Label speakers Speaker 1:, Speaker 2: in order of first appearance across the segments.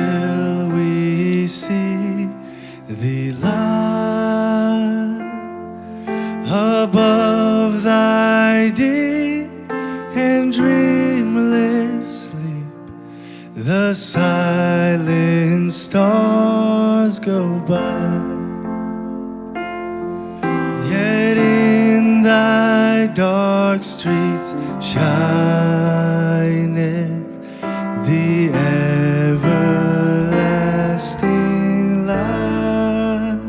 Speaker 1: till we see thee lie above thy deep and dreamless sleep. The silent stars go by, yet in thy dark streets shineth the everlasting light.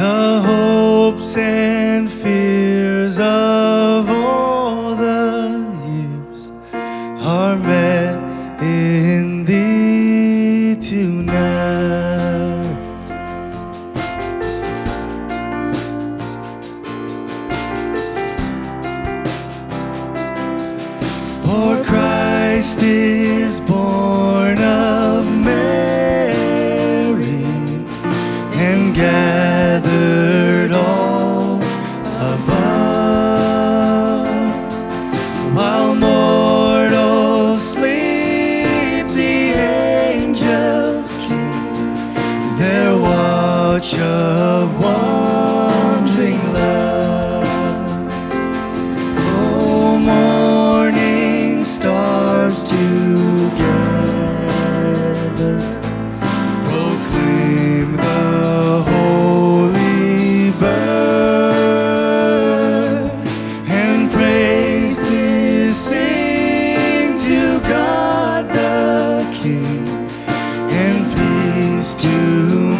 Speaker 1: The hopes and fears of all the years are met in thee tonight. For Christ is born of Mary and gathered all above, while mortals sleep, the angels keep their watch of wandering love. Oh, morning stars together proclaim the holy birth, and praises sing to God the King, and peace to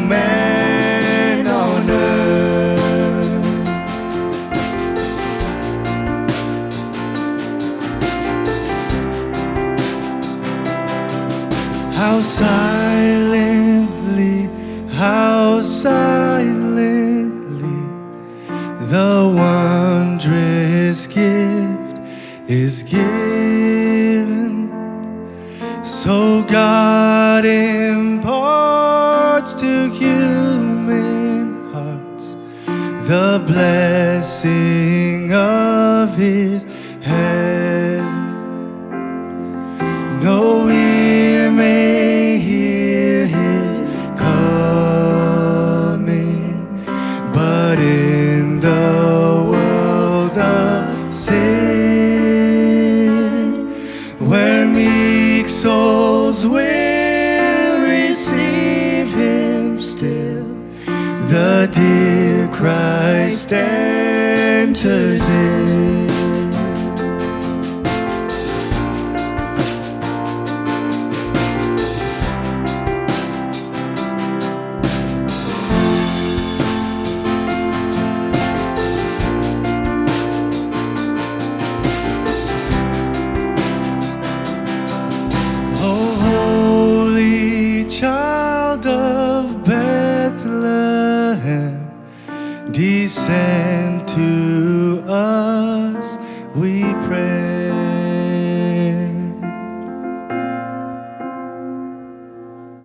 Speaker 1: man on earth. How silently the wondrous gift is given. So God imparts to human hearts the blessing of His heaven. No ear may hear His coming, but in the world of sin, where meek souls will receive Him still, the dear Christ enters in.